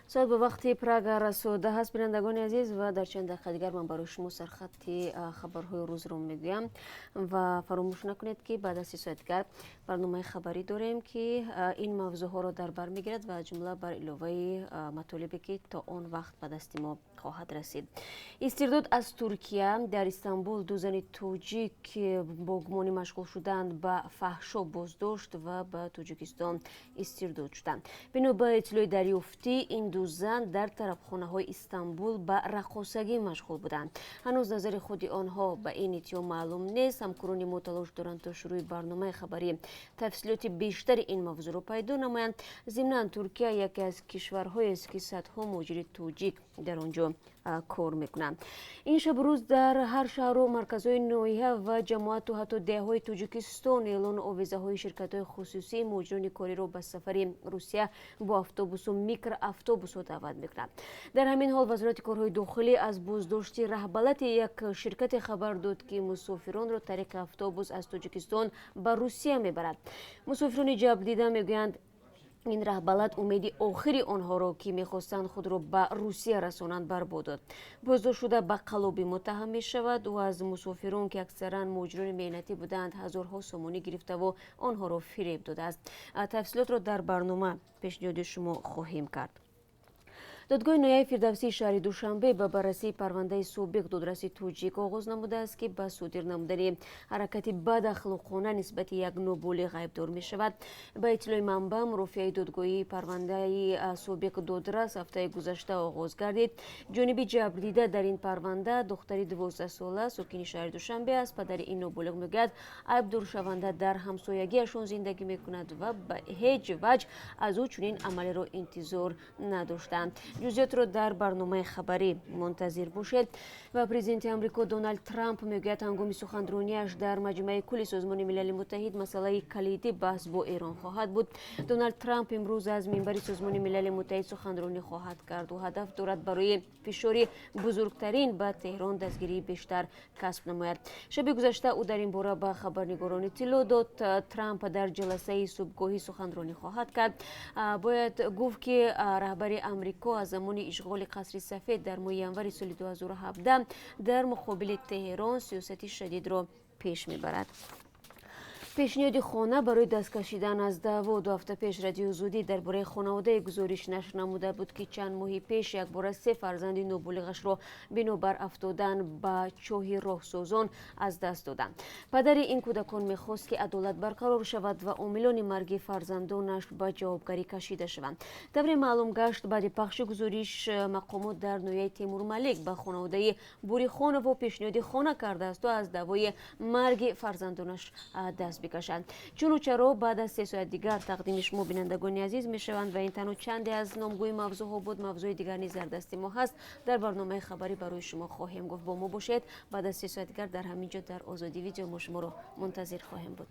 ساعت به وقتی پراگ رسیده است. بینندگان عزیز و در چند دقیقه دیگر من برای شما سرخط خبرهای روز رو میگویم و فراموش نکنید که بعد از 3 ساعت دیگر برنامه خبری داریم که این موضوع ها را در بر میگیرد و جمله بر علاوه مطالبی که تا آن وقت به دست ما خواهد رسید. استرداد از ترکیه در استانبول دو زن توجیک با گمان مشغول شدند به فحشا بازداشت و به تاجیکستان استرداد شدند. بنا به اطلاع دریافتی این دو زن در طرفخانه های استانبول به رقاصگی مشغول بودند. هنوز نظر خود آنها به این اتیا معلوم نیست. همکاران ما تلاش دارند تا شروع برنامه خبری تفصیلات بیشتر این موضوع را پیدا نمایند. ضمناً ترکیه یکی از کشورهایی است که صدها مهاجر توجیک در آنجا کار میکنند. این شب روز در هر شهر و مرکزهای ناحیه و جماعت و حتی دههای تاجیکستان اعلان آویزه های شرکت های خصوصی مهاجران کاری را به سفر روسیه با اتوبوس و میکر اتوبوس دعوت میکنند. در همین حال وزارت کارهای داخلی از بازداشت رهبرت یک شرکت خبر داد که مسافران را طریق اتوبوس از تاجیکستان به روسیه میبرد. مسافران جلب دیده میگویند این رهبرت امیدی آخری آنها را که میخواستند خود را به روسیه رسانند برباد داد. بازداشت شده به قلابی متهم می شود و از مسافران که اکثرا مهاجران مهنتی بودند هزارها سومانی گرفته و آنها را فریب داده است. تفصیلات را در برنامه پیشنهاد شما خواهیم کرد. دادگاه نهایی فردوسی شهر دوشنبه به بررسی پرونده سابق دادرسی توجیک آغاز نموده است که به صادر نمودن حرکت بد اخلاقانه نسبت یک نابالغ غیبدار می شود. به اطلاع منبع مرافع دادگاهی پرونده سابق دادرس هفته گذشته آغاز گردید. جانب جبر دیده در این پرونده دختری 12 ساله ساکن شهر دوشنبه است. پدر این نابالغ میگوید غیبدار شونده در همسایگیشان زندگی میکند و به هیچ وجه از او چنین عملی را انتظار نداشتند. جزئیات را در برنامه خبری منتظر باشید. و پرزیدنت آمریکا دونالد ترامپ میگوید هنگام سخنرانیش در مجمع کل سازمان ملل متحد مسئله کلیدی بحث با ایران خواهد بود. دونالد ترامپ امروز از منبر سازمان ملل متحد سخنرانی خواهد کرد و هدف دارد برای فشار بزرگترین به تهران دستگیری بیشتر کسب نماید. شب گذشته او در این باره به خبرنگاران اطلاع داد. ترامپ در جلسه صبحگاهی سخنرانی خواهد کرد. باید گفت که رهبر آمریکا از زمان اشغال قصر سفید در ماه ینور سال 2017 در مقابل تهران سیاست شدید را پیش میبرد. پیشنهاد خانه برای دست کشیدن از دعوا 2 هفته پیش رادیو زودی درباره خانواده گزارش نشر نموده بود که چند ماه پیش یک بار 3 فرزند نابالغش را بنابر افتادن به چاه راهسازان از دست دادند. پدر این کودکان میخواست که عدالت برقرار شود و عاملان مرگ فرزندانش به جوابگری کشیده شوند. طور معلوم گشت بعد پخش گزارش مقامات در ناحیه تیمور ملک به خانواده بوری خان و پیشنهاد خانه کرده است و از دعوای مرگ فرزندانش دست بکشند. چون و چرا بعد از 3 ساعت دیگر تقدیم شما بینندگان عزیز میشوند و این تنها چندی از نامگوی موضوع ها بود. موضوع دیگر نیز در دست ما هست. در برنامه خبری برای شما خواهیم گفت. با ما باشید. بعد از 3 ساعت دیگر در همینجا در آزادی ویدیو ما شما را منتظر خواهیم بود.